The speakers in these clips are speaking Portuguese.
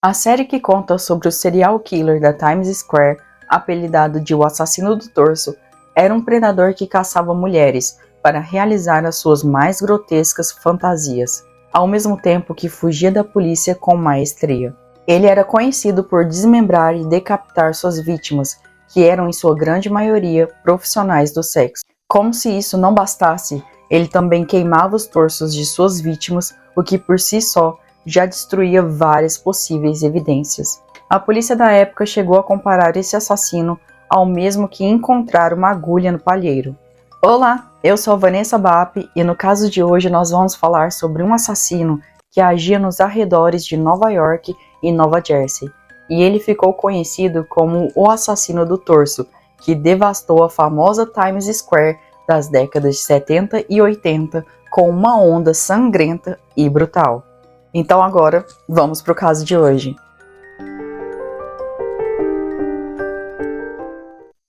A série que conta sobre o serial killer da Times Square, apelidado de O Assassino do Torso, era um predador que caçava mulheres para realizar as suas mais grotescas fantasias, ao mesmo tempo que fugia da polícia com maestria. Ele era conhecido por desmembrar e decapitar suas vítimas, que eram em sua grande maioria profissionais do sexo. Como se isso não bastasse, ele também queimava os torsos de suas vítimas, o que por si só já destruía várias possíveis evidências. A polícia da época chegou a comparar esse assassino ao mesmo que encontrar uma agulha no palheiro. Olá, eu sou a Vanessa Bap e no caso de hoje nós vamos falar sobre um assassino que agia nos arredores de Nova York e Nova Jersey, e ele ficou conhecido como o Assassino do Torso, que devastou a famosa Times Square das décadas de 70 e 80 com uma onda sangrenta e brutal. Então agora, vamos para o caso de hoje.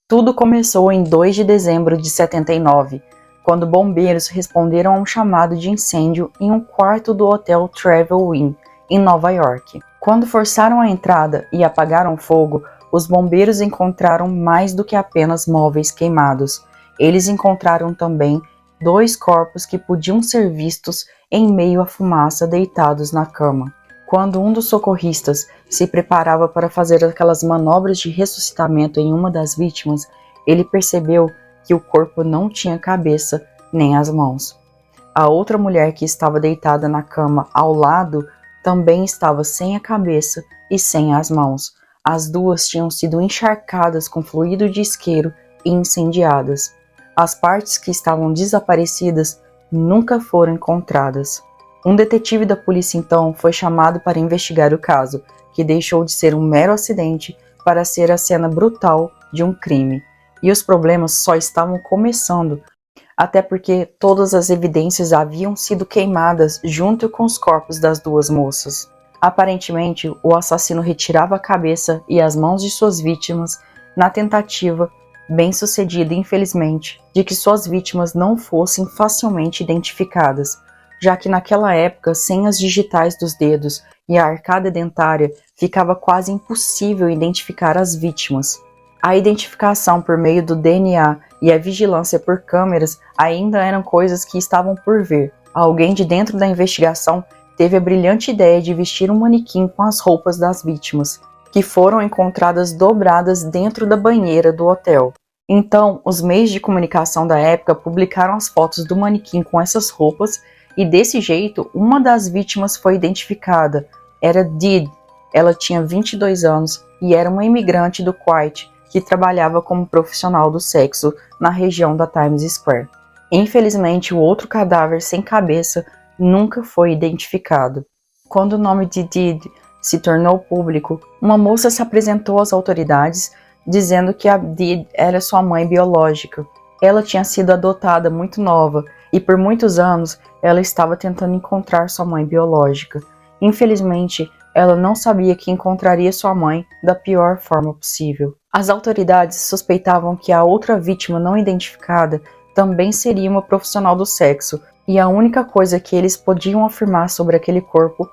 Tudo começou em 2 de dezembro de 79, quando bombeiros responderam a um chamado de incêndio em um quarto do Hotel Travel Inn, em Nova York. Quando forçaram a entrada e apagaram o fogo, os bombeiros encontraram mais do que apenas móveis queimados. Eles encontraram também 2 corpos que podiam ser vistos em meio à fumaça deitados na cama. Quando um dos socorristas se preparava para fazer aquelas manobras de ressuscitamento em uma das vítimas, ele percebeu que o corpo não tinha cabeça nem as mãos. A outra mulher que estava deitada na cama ao lado também estava sem a cabeça e sem as mãos. As duas tinham sido encharcadas com fluido de isqueiro e incendiadas. As partes que estavam desaparecidas nunca foram encontradas. Um detetive da polícia então foi chamado para investigar o caso, que deixou de ser um mero acidente para ser a cena brutal de um crime. E os problemas só estavam começando, até porque todas as evidências haviam sido queimadas junto com os corpos das duas moças. Aparentemente, o assassino retirava a cabeça e as mãos de suas vítimas na tentativa, bem-sucedida infelizmente, de que suas vítimas não fossem facilmente identificadas, já que naquela época senhas digitais dos dedos e a arcada dentária ficava quase impossível identificar as vítimas. A identificação por meio do DNA e a vigilância por câmeras ainda eram coisas que estavam por vir. Alguém de dentro da investigação teve a brilhante ideia de vestir um manequim com as roupas das vítimas, que foram encontradas dobradas dentro da banheira do hotel. Então, os meios de comunicação da época publicaram as fotos do manequim com essas roupas e desse jeito, uma das vítimas foi identificada. Era Dee. Ela tinha 22 anos e era uma imigrante do Kuwait que trabalhava como profissional do sexo na região da Times Square. Infelizmente, o outro cadáver sem cabeça nunca foi identificado. Quando o nome de Dee se tornou público, uma moça se apresentou às autoridades dizendo que a Dee era sua mãe biológica. Ela tinha sido adotada muito nova e por muitos anos ela estava tentando encontrar sua mãe biológica. Infelizmente, ela não sabia que encontraria sua mãe da pior forma possível. As autoridades suspeitavam que a outra vítima não identificada também seria uma profissional do sexo, e a única coisa que eles podiam afirmar sobre aquele corpo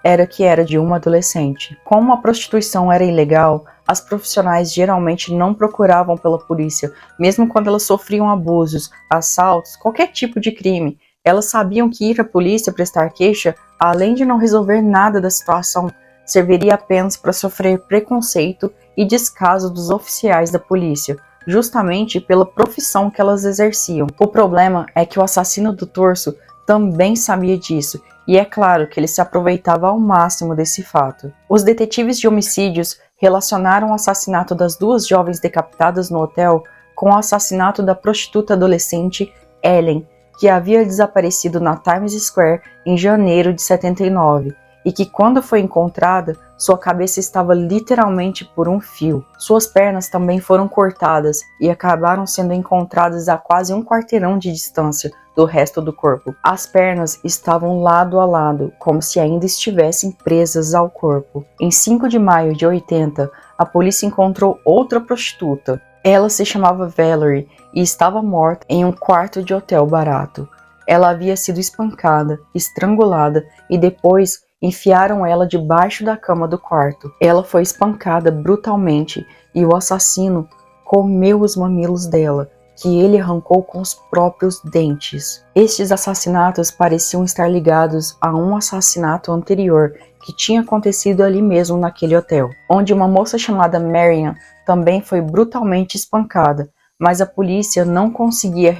era que era de uma adolescente. Como a prostituição era ilegal, as profissionais geralmente não procuravam pela polícia, mesmo quando elas sofriam abusos, assaltos, qualquer tipo de crime. Elas sabiam que ir à polícia prestar queixa, além de não resolver nada da situação, serviria apenas para sofrer preconceito e descaso dos oficiais da polícia, justamente pela profissão que elas exerciam. O problema é que o assassino do torso também sabia disso, e é claro que ele se aproveitava ao máximo desse fato. Os detetives de homicídios relacionaram o assassinato das duas jovens decapitadas no hotel com o assassinato da prostituta adolescente Ellen, que havia desaparecido na Times Square em janeiro de 79, e que quando foi encontrada, sua cabeça estava literalmente por um fio. Suas pernas também foram cortadas e acabaram sendo encontradas a quase um quarteirão de distância do resto do corpo. As pernas estavam lado a lado, como se ainda estivessem presas ao corpo. Em 5 de maio de 80, a polícia encontrou outra prostituta. Ela se chamava Valerie e estava morta em um quarto de hotel barato. Ela havia sido espancada, estrangulada e depois enfiaram ela debaixo da cama do quarto. Ela foi espancada brutalmente e o assassino comeu os mamilos dela, que ele arrancou com os próprios dentes. Estes assassinatos pareciam estar ligados a um assassinato anterior que tinha acontecido ali mesmo naquele hotel, onde uma moça chamada Marian também foi brutalmente espancada, mas a polícia não conseguia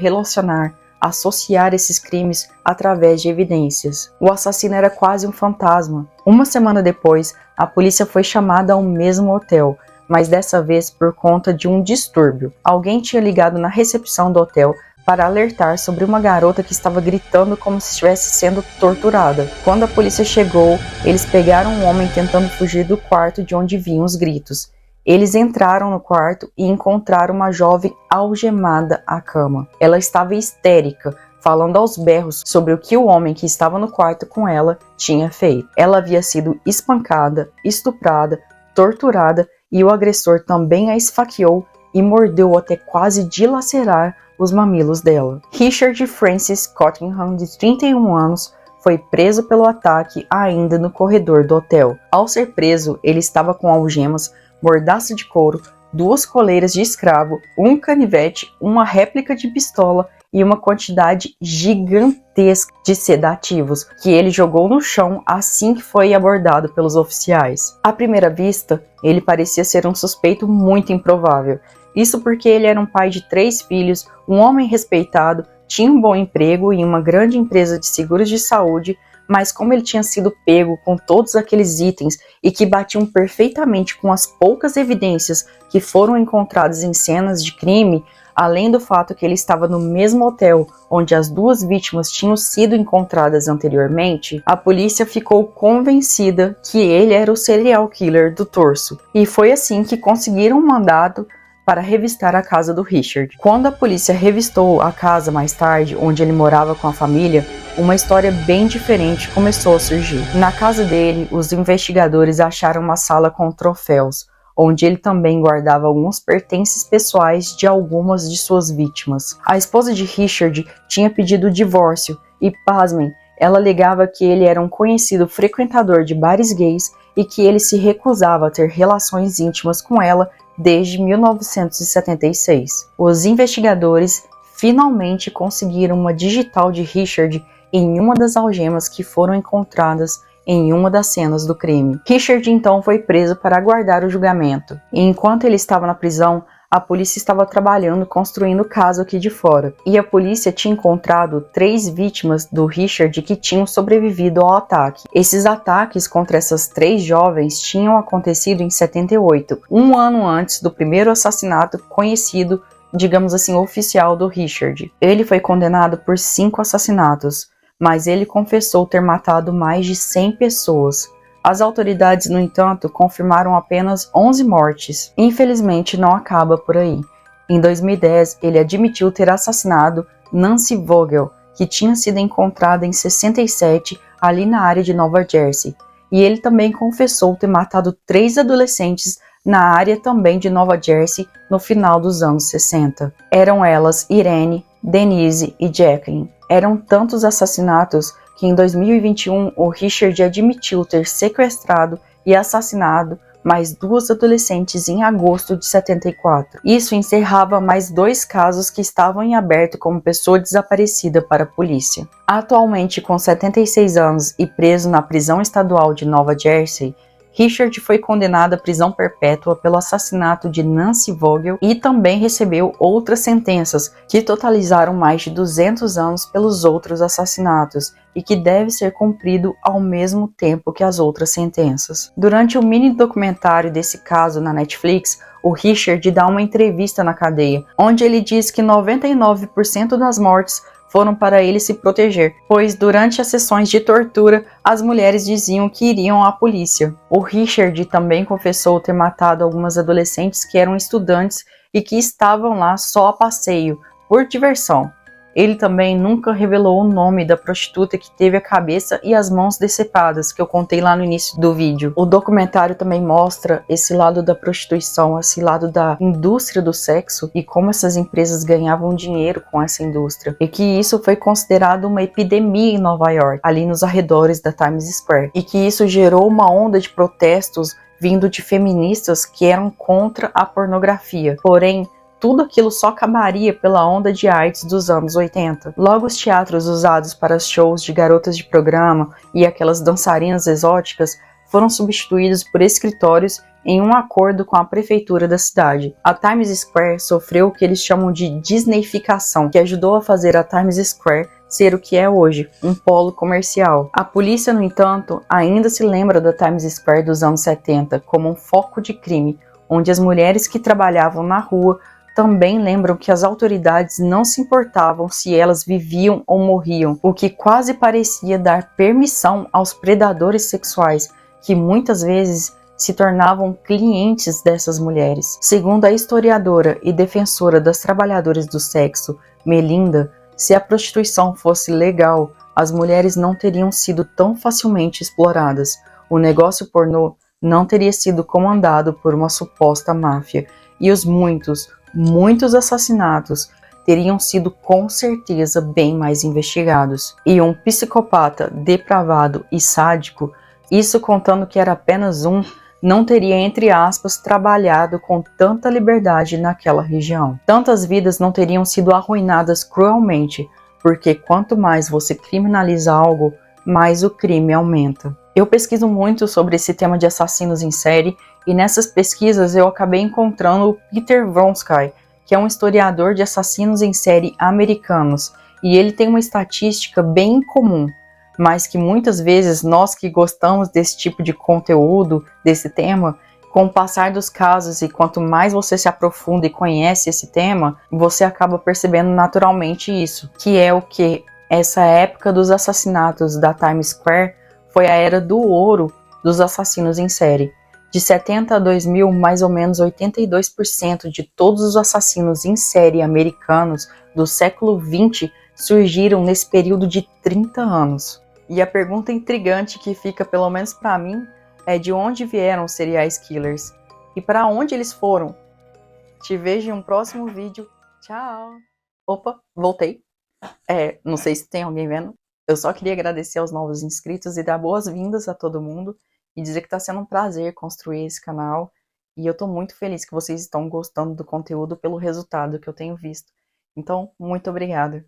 associar esses crimes através de evidências. O assassino era quase um fantasma. Uma semana depois, a polícia foi chamada ao mesmo hotel, mas dessa vez por conta de um distúrbio. Alguém tinha ligado na recepção do hotel para alertar sobre uma garota que estava gritando como se estivesse sendo torturada. Quando a polícia chegou, eles pegaram um homem tentando fugir do quarto de onde vinham os gritos. Eles entraram no quarto e encontraram uma jovem algemada à cama. Ela estava histérica, falando aos berros sobre o que o homem que estava no quarto com ela tinha feito. Ela havia sido espancada, estuprada, torturada e o agressor também a esfaqueou e mordeu até quase dilacerar os mamilos dela. Richard Francis Cottingham, de 31 anos, foi preso pelo ataque ainda no corredor do hotel. Ao ser preso, ele estava com algemas, mordaça de couro, 2 coleiras de escravo, um canivete, uma réplica de pistola e uma quantidade gigantesca de sedativos, que ele jogou no chão assim que foi abordado pelos oficiais. À primeira vista, ele parecia ser um suspeito muito improvável. Isso porque ele era um pai de 3 filhos, um homem respeitado, tinha um bom emprego em uma grande empresa de seguros de saúde, mas como ele tinha sido pego com todos aqueles itens e que batiam perfeitamente com as poucas evidências que foram encontradas em cenas de crime, além do fato que ele estava no mesmo hotel onde as 2 vítimas tinham sido encontradas anteriormente, a polícia ficou convencida que ele era o serial killer do Torso. E foi assim que conseguiram um mandado para revistar a casa do Richard. Quando a polícia revistou a casa mais tarde, onde ele morava com a família, uma história bem diferente começou a surgir. Na casa dele, os investigadores acharam uma sala com troféus, onde ele também guardava alguns pertences pessoais de algumas de suas vítimas. A esposa de Richard tinha pedido o divórcio e, pasmem, ela alegava que ele era um conhecido frequentador de bares gays e que ele se recusava a ter relações íntimas com ela desde 1976. Os investigadores finalmente conseguiram uma digital de Richard em uma das algemas que foram encontradas em uma das cenas do crime. Richard então foi preso para aguardar o julgamento. E enquanto ele estava na prisão, a polícia estava trabalhando construindo o caso aqui de fora. E a polícia tinha encontrado 3 vítimas do Richard que tinham sobrevivido ao ataque. Esses ataques contra essas 3 jovens tinham acontecido em 78, um ano antes do primeiro assassinato conhecido, digamos assim, oficial do Richard. Ele foi condenado por 5 assassinatos, mas ele confessou ter matado mais de 100 pessoas. As autoridades, no entanto, confirmaram apenas 11 mortes. Infelizmente, não acaba por aí. Em 2010, ele admitiu ter assassinado Nancy Vogel, que tinha sido encontrada em 67 ali na área de Nova Jersey. E ele também confessou ter matado 3 adolescentes na área também de Nova Jersey no final dos anos 60. Eram elas Irene, Denise e Jacqueline. Eram tantos assassinatos que em 2021 o Richard admitiu ter sequestrado e assassinado mais 2 adolescentes em agosto de 74. Isso encerrava mais 2 casos que estavam em aberto como pessoa desaparecida para a polícia. Atualmente com 76 anos e preso na prisão estadual de Nova Jersey, Richard foi condenado à prisão perpétua pelo assassinato de Nancy Vogel e também recebeu outras sentenças que totalizaram mais de 200 anos pelos outros assassinatos e que deve ser cumprido ao mesmo tempo que as outras sentenças. Durante o mini documentário desse caso na Netflix, o Richard dá uma entrevista na cadeia, onde ele diz que 99% das mortes foram para ele se proteger, pois durante as sessões de tortura, as mulheres diziam que iriam à polícia. O Richard também confessou ter matado algumas adolescentes que eram estudantes e que estavam lá só a passeio, por diversão. Ele também nunca revelou o nome da prostituta que teve a cabeça e as mãos decepadas, que eu contei lá no início do vídeo. O documentário também mostra esse lado da prostituição, esse lado da indústria do sexo e como essas empresas ganhavam dinheiro com essa indústria. E que isso foi considerado uma epidemia em Nova York, ali nos arredores da Times Square. E que isso gerou uma onda de protestos vindo de feministas que eram contra a pornografia. Porém, tudo aquilo só acabaria pela onda de AIDS dos anos 80. Logo, os teatros usados para shows de garotas de programa e aquelas dançarinas exóticas foram substituídos por escritórios em um acordo com a prefeitura da cidade. A Times Square sofreu o que eles chamam de Disneyficação, que ajudou a fazer a Times Square ser o que é hoje, um polo comercial. A polícia, no entanto, ainda se lembra da Times Square dos anos 70 como um foco de crime, onde as mulheres que trabalhavam na rua também lembram que as autoridades não se importavam se elas viviam ou morriam, o que quase parecia dar permissão aos predadores sexuais, que muitas vezes se tornavam clientes dessas mulheres. Segundo a historiadora e defensora das trabalhadoras do sexo, Melinda, se a prostituição fosse legal, as mulheres não teriam sido tão facilmente exploradas. O negócio pornô não teria sido comandado por uma suposta máfia, e os muitos assassinatos teriam sido com certeza bem mais investigados. E um psicopata depravado e sádico, isso contando que era apenas um, não teria, entre aspas, trabalhado com tanta liberdade naquela região. Tantas vidas não teriam sido arruinadas cruelmente, porque quanto mais você criminaliza algo, mais o crime aumenta. Eu pesquiso muito sobre esse tema de assassinos em série, e nessas pesquisas eu acabei encontrando o Peter Vronsky, que é um historiador de assassinos em série americanos, e ele tem uma estatística bem incomum, mas que muitas vezes nós que gostamos desse tipo de conteúdo, desse tema, com o passar dos casos e quanto mais você se aprofunda e conhece esse tema, você acaba percebendo naturalmente isso, que é o que essa época dos assassinatos da Times Square foi a era do ouro dos assassinos em série. De 70 a 2000, mais ou menos 82% de todos os assassinos em série americanos do século XX surgiram nesse período de 30 anos. E a pergunta intrigante que fica, pelo menos para mim, é de onde vieram os serial killers e para onde eles foram. Te vejo em um próximo vídeo. Tchau! Opa, voltei. Não sei se tem alguém vendo. Eu só queria agradecer aos novos inscritos e dar boas-vindas a todo mundo e dizer que está sendo um prazer construir esse canal e eu estou muito feliz que vocês estão gostando do conteúdo pelo resultado que eu tenho visto. Então, muito obrigada!